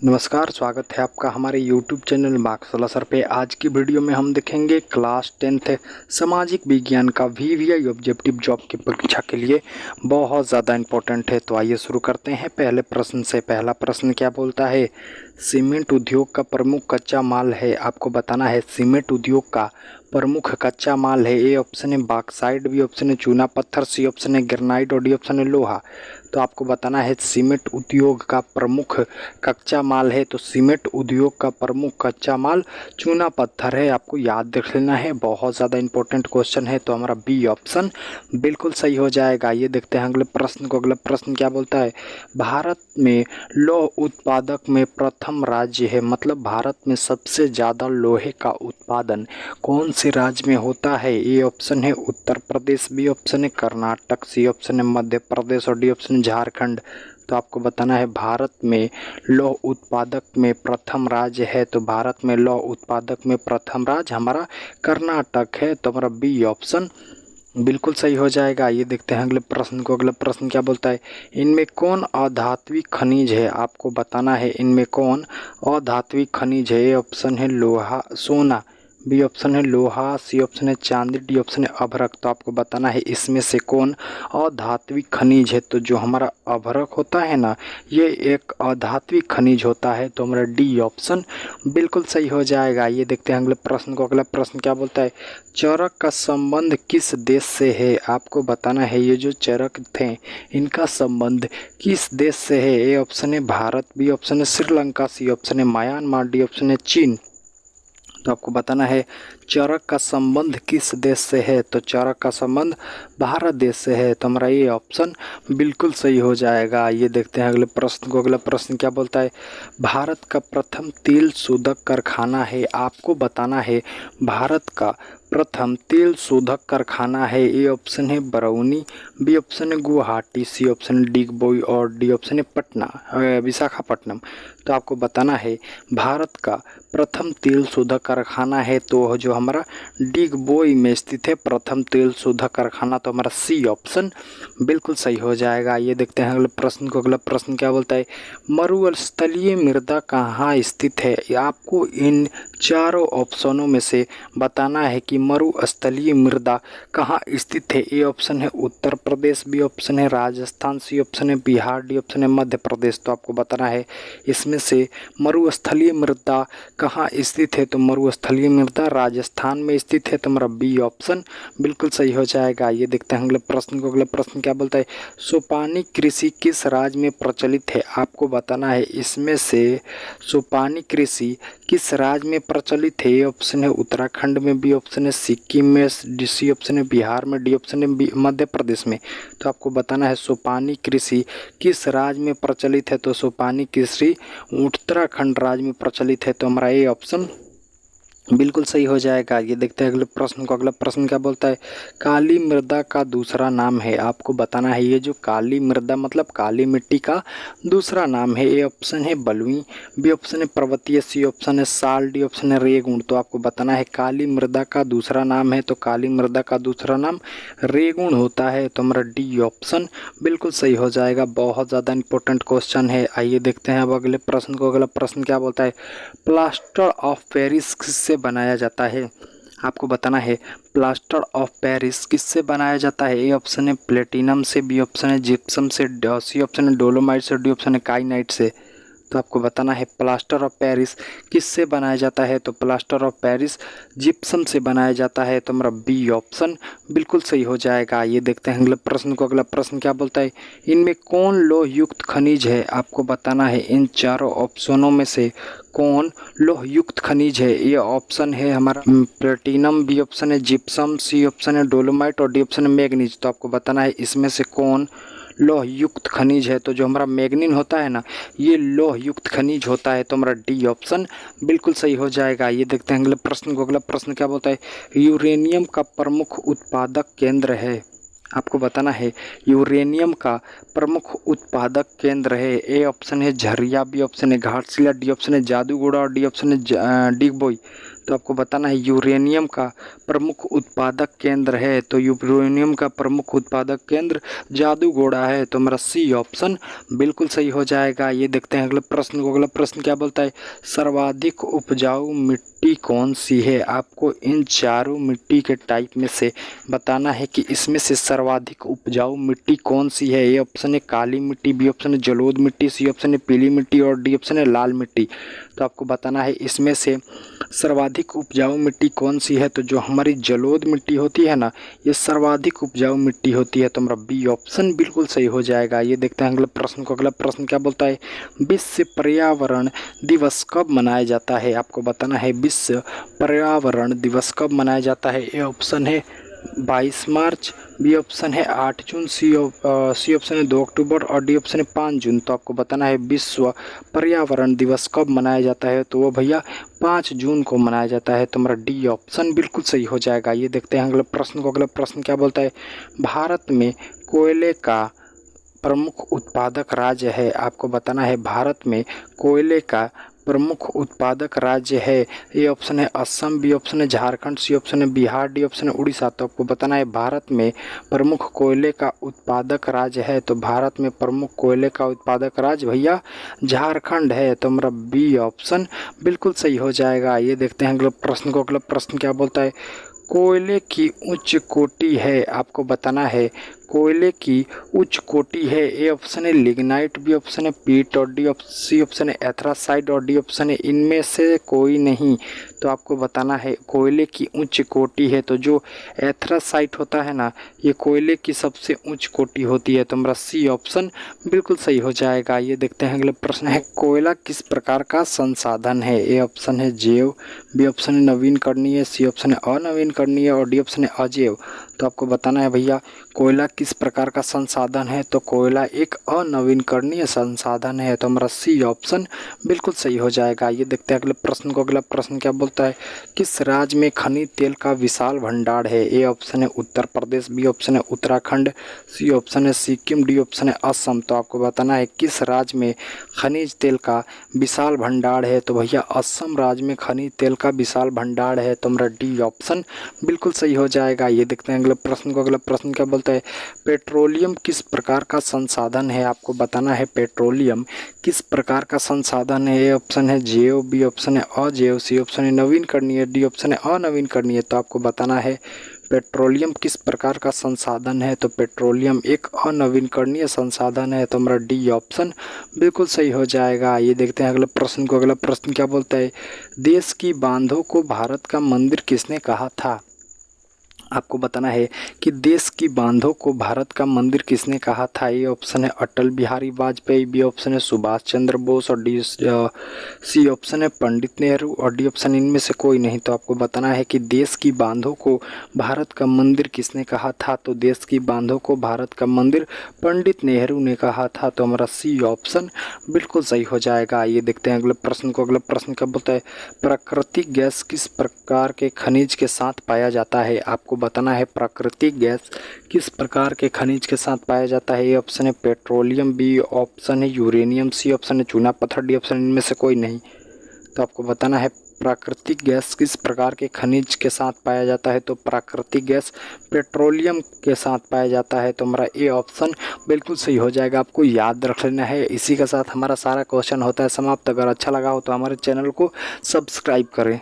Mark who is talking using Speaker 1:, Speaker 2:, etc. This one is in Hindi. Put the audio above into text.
Speaker 1: नमस्कार, स्वागत है आपका हमारे YouTube चैनल मार्क्सवाला सर पे। आज की वीडियो में हम देखेंगे क्लास 10th सामाजिक विज्ञान का VVI ऑब्जेक्टिव जॉब की परीक्षा के लिए बहुत ज़्यादा इम्पोर्टेंट है। तो आइए शुरू करते हैं पहले प्रश्न से। पहला प्रश्न क्या बोलता है? सीमेंट उद्योग का प्रमुख कच्चा माल है। आपको बताना है सीमेंट उद्योग का प्रमुख कच्चा माल है। ए ऑप्शन है बॉक्साइट, बी ऑप्शन है चूना पत्थर, सी ऑप्शन है ग्रेनाइट और डी ऑप्शन है लोहा। तो आपको बताना है सीमेंट उद्योग का प्रमुख कच्चा माल है। तो सीमेंट उद्योग का प्रमुख कच्चा माल चूना पत्थर है। आपको याद रख लेना है, बहुत ज़्यादा इंपॉर्टेंट क्वेश्चन है। तो हमारा बी ऑप्शन बिल्कुल सही हो जाएगा। ये देखते हैं अगले प्रश्न को। अगला प्रश्न क्या बोलता है? भारत में लौह उत्पादक में प्रथम राज्य है। मतलब भारत में सबसे ज़्यादा लोहे का उत्पादन कौन से राज्य में होता है? ए ऑप्शन है उत्तर प्रदेश, बी ऑप्शन है कर्नाटक, सी ऑप्शन है मध्य प्रदेश और डी ऑप्शन झारखंड। तो आपको बताना है भारत में लौह उत्पादक में प्रथम राज्य है। तो भारत में लौह उत्पादक में प्रथम राज्य हमारा कर्नाटक है। तो हमारा बी ऑप्शन बिल्कुल सही हो जाएगा। ये देखते हैं अगले प्रश्न को। अगला प्रश्न क्या बोलता है? इनमें कौन अधात्विक खनिज है? आपको बताना है इनमें कौन अधात्विक खनिज है। ए ऑप्शन है लोहा सोना, बी ऑप्शन है लोहा, सी ऑप्शन है चांदी, डी ऑप्शन है अभ्रक। तो आपको बताना है इसमें से कौन अधात्विक खनिज है। तो जो हमारा अभ्रक होता है ना, ये एक अधात्विक खनिज होता है। तो हमारा डी ऑप्शन बिल्कुल सही हो जाएगा। ये देखते हैं अगले प्रश्न को। अगला प्रश्न क्या बोलता है? चरक का संबंध किस देश से है? आपको बताना है ये जो चरक थे इनका संबंध किस देश से है। ए ऑप्शन है भारत, बी ऑप्शन है श्रीलंका, सी ऑप्शन है म्यांमार, डी ऑप्शन है चीन। तो आपको बताना है चरक का संबंध किस देश से है। तो चरक का संबंध भारत देश से है। तो हमारा ये ऑप्शन बिल्कुल सही हो जाएगा। ये देखते हैं अगले प्रश्न को। अगला प्रश्न क्या बोलता है? भारत का प्रथम तेल शोधक कारखाना है। आपको बताना है भारत का प्रथम तेल शोधक कारखाना है। ए ऑप्शन है बरौनी, बी ऑप्शन है गुवाहाटी, सी ऑप्शन है डिगबोई और डी ऑप्शन है पटना विशाखापट्टनम। तो आपको बताना है भारत का प्रथम तेल शोधक कारखाना है तो जो हमारा डिगबोई में स्थित है प्रथम तेल शोधक कारखाना। तो हमारा सी ऑप्शन बिल्कुल सही हो जाएगा। ये देखते हैं अगले प्रश्न को। अगला प्रश्न क्या बोलता है? मरुस्थलीय मृदा कहाँ स्थित है? आपको इन चारों ऑप्शनों में से बताना है कि मरुस्थलीय मृदा कहाँ स्थित है। ए ऑप्शन है उत्तर प्रदेश, बी ऑप्शन है राजस्थान, सी ऑप्शन है बिहार, डी ऑप्शन है मध्य प्रदेश। तो आपको बताना है इसमें से मरुस्थलीय मृदा कहाँ स्थित है। तो मरुस्थलीय मृदा राजस्थान में स्थित है। तो हमारा बी ऑप्शन बिल्कुल सही हो जाएगा। ये देखते हैं अगले प्रश्न को। अगला प्रश्न क्या बोलता है? सोपानी कृषि किस राज्य में प्रचलित है? आपको बताना है इसमें से सोपानी कृषि किस राज्य में प्रचलित है। ए ऑप्शन है उत्तराखंड में, बी ऑप्शन है सिक्किम में, सी ऑप्शन है बिहार में, डी ऑप्शन है मध्य प्रदेश में। तो आपको बताना है सोपानी कृषि किस राज्य में प्रचलित है। तो सोपानी कृषि उत्तराखंड राज्य में प्रचलित है। तो हमारा ये ऑप्शन बिल्कुल सही हो जाएगा। ये देखते हैं अगले प्रश्न को। अगला प्रश्न क्या बोलता है? काली मृदा का दूसरा नाम है। आपको बताना है ये जो काली मृदा मतलब काली मिट्टी का दूसरा नाम है। ए ऑप्शन है बलुई, बी ऑप्शन है पर्वतीय, सी ऑप्शन है साल, डी ऑप्शन है रेगुण। तो आपको बताना है काली मृदा का दूसरा नाम है। तो काली मृदा का दूसरा नाम रेगुण होता है। तो हमारा डी ऑप्शन बिल्कुल सही हो जाएगा। बहुत ज़्यादा इंपॉर्टेंट क्वेश्चन है। आइए देखते हैं अब अगले प्रश्न को। अगला प्रश्न क्या बोलता है? प्लास्टर ऑफ पेरिस किससे बनाया जाता है? आपको बताना है प्लास्टर ऑफ पेरिस किससे बनाया जाता है। ए ऑप्शन है प्लेटिनम से, बी ऑप्शन है जिप्सम से, सी ऑप्शन है डोलोमाइट से, डी ऑप्शन है काइनाइट से। तो आपको बताना है प्लास्टर ऑफ पेरिस किससे बनाया जाता है। तो प्लास्टर ऑफ पेरिस जिप्सम से बनाया जाता है। तो हमारा बी ऑप्शन बिल्कुल सही हो जाएगा। ये देखते हैं अगले प्रश्न को। अगला प्रश्न क्या बोलता है? इनमें कौन लौह युक्त खनिज है? आपको बताना है इन चारों ऑप्शनों में से कौन लौह युक्त खनिज है। ये ऑप्शन है हमारा प्लेटिनम, बी ऑप्शन है जिप्सम, सी ऑप्शन है डोलोमाइट और डी ऑप्शन है मैग्नीज। तो आपको बताना है इसमें से कौन लौह युक्त खनिज है। तो जो हमारा मैग्नीन होता है ना, ये लौह युक्त खनिज होता है। तो हमारा डी ऑप्शन बिल्कुल सही हो जाएगा। ये देखते हैं अगले प्रश्न को। अगला प्रश्न क्या बोलता है? यूरेनियम का प्रमुख उत्पादक केंद्र है। आपको बताना है यूरेनियम का प्रमुख उत्पादक केंद्र है। ए ऑप्शन है झरिया, बी ऑप्शन है घाटशिला, डी ऑप्शन है जादूगोड़ा और डी ऑप्शन है डिगबोई। तो आपको बताना है यूरेनियम का प्रमुख उत्पादक केंद्र है, तो यूरेनियम का प्रमुख उत्पादक केंद्र जादूगोड़ा है, तो हमारा सी ऑप्शन बिल्कुल सही हो जाएगा। ये देखते हैं अगले प्रश्न को। अगला प्रश्न क्या बोलता है, सर्वाधिक उपजाऊ मिट्टी कौन सी है। आपको इन चारों मिट्टी के टाइप में से बताना है कि इसमें से सर्वाधिक उपजाऊ मिट्टी कौन सी है। ए ऑप्शन है काली मिट्टी, बी ऑप्शन है जलोढ़ मिट्टी, सी ऑप्शन है पीली मिट्टी और डी ऑप्शन है लाल मिट्टी। तो आपको बताना है इसमें से सर्वाधिक उपजाऊ मिट्टी कौन सी है। तो जो हमारी जलोढ़ मिट्टी होती है ना, ये सर्वाधिक उपजाऊ मिट्टी होती है, तो हमारा बी ऑप्शन बिल्कुल सही हो जाएगा। ये देखते हैं अगले प्रश्न को। अगला प्रश्न क्या बोलता है, विश्व पर्यावरण दिवस कब मनाया जाता है। आपको बताना है विश्व पर्यावरण दिवस कब मनाया जाता है। ए ऑप्शन है 22 मार्च, बी ऑप्शन है 8 जून, सी ऑप्शन है 2 अक्टूबर और डी ऑप्शन है 5 जून। तो आपको बताना है विश्व पर्यावरण दिवस कब मनाया जाता है। तो वो भैया 5 जून को मनाया जाता है, तो हमारा डी ऑप्शन बिल्कुल सही हो जाएगा। ये देखते हैं अगले प्रश्न को। अगला प्रश्न क्या बोलता है, भारत में कोयले का प्रमुख उत्पादक राज्य है। आपको बताना है भारत में कोयले का प्रमुख उत्पादक राज्य है। ए ऑप्शन है असम, बी ऑप्शन है झारखंड, सी ऑप्शन है बिहार, डी ऑप्शन है उड़ीसा। तो आपको बताना है भारत में प्रमुख कोयले का उत्पादक राज्य है। तो भारत में प्रमुख कोयले का उत्पादक राज्य भैया झारखंड है, तो हमारा बी ऑप्शन बिल्कुल सही हो जाएगा। ये देखते हैं अगले प्रश्न को। अगला प्रश्न क्या बोलता है, कोयले की उच्च कोटि है। आपको बताना है कोयले की उच्च कोटि है। ए ऑप्शन है लिग्नाइट, बी ऑप्शन है पीट और सी ऑप्शन है एथरासाइट और डी ऑप्शन है इनमें से कोई नहीं। तो आपको बताना है कोयले की उच्च कोटि है। तो जो एथरासाइट होता है ना, ये कोयले की सबसे उच्च कोटि होती है, तो हमारा सी ऑप्शन बिल्कुल सही हो जाएगा। ये देखते हैं अगले प्रश्न है, कोयला किस प्रकार का संसाधन है। ए ऑप्शन है जैव, बी ऑप्शन है नवीनकरणीय, सी ऑप्शन है अनवीनकरणीय और डी ऑप्शन है अजैव। तो आपको बताना है भैया कोयला किस प्रकार का संसाधन है। तो कोयला एक अनवीनकरणीय संसाधन है, तो हमारा सी ऑप्शन बिल्कुल सही हो जाएगा। ये देखते हैं अगले प्रश्न को। अगला प्रश्न क्या बोलता है, किस राज्य में खनिज तेल का विशाल भंडार है। ए ऑप्शन है उत्तर प्रदेश, बी ऑप्शन है उत्तराखंड, सी ऑप्शन है सिक्किम, डी ऑप्शन है असम। तो आपको बताना है किस राज्य में खनिज तेल का विशाल भंडार है। तो भैया असम राज्य में खनिज तेल का विशाल भंडार है, तो हमारा डी ऑप्शन बिल्कुल सही हो जाएगा। ये देखते हैं अगले प्रश्न को। अगला प्रश्न क्या बोलता है, पेट्रोलियम किस प्रकार का संसाधन है। आपको बताना है पेट्रोलियम किस प्रकार का संसाधन है। ए ऑप्शन है जैव, बी ऑप्शन है अजैव, सी ऑप्शन है नवीनकरणीय, डी ऑप्शन है अनवीनकरणीय। तो आपको बताना है पेट्रोलियम किस प्रकार का संसाधन है। तो पेट्रोलियम एक अनवीनकरणीय संसाधन है, तो हमारा डी ऑप्शन बिल्कुल सही हो जाएगा। ये देखते हैं अगले प्रश्न को। अगला प्रश्न क्या बोलता है, देश की बांधों को भारत का मंदिर किसने कहा था। आपको बताना है कि देश की बांधों को भारत का मंदिर किसने कहा था। ये ऑप्शन है अटल बिहारी वाजपेयी, बी ऑप्शन है सुभाष चंद्र बोस और सी ऑप्शन है पंडित नेहरू और डी ऑप्शन इनमें से कोई नहीं। तो आपको बताना है कि देश की बांधों को भारत का मंदिर किसने कहा था। तो देश की बांधों को भारत का मंदिर पंडित नेहरू ने कहा था, तो हमारा सी ऑप्शन बिल्कुल सही हो जाएगा। ये देखते हैं अगले प्रश्न को। अगला प्रश्न क्या बोलता है, प्राकृतिक गैस किस प्रकार के खनिज के साथ पाया जाता है। आपको बताना है प्राकृतिक गैस किस प्रकार के खनिज के साथ पाया जाता है। ए ऑप्शन है पेट्रोलियम, बी ऑप्शन है यूरेनियम, सी ऑप्शन है चूना पत्थर, डी ऑप्शन इनमें से कोई नहीं। तो आपको बताना है प्राकृतिक गैस किस प्रकार के खनिज के साथ पाया जाता है। तो प्राकृतिक गैस पेट्रोलियम के साथ पाया जाता है, तो हमारा ए ऑप्शन बिल्कुल सही हो जाएगा। आपको याद रख लेना है। इसी के साथ हमारा सारा क्वेश्चन होता है समाप्त। अगर अच्छा लगा हो तो हमारे चैनल को सब्सक्राइब करें।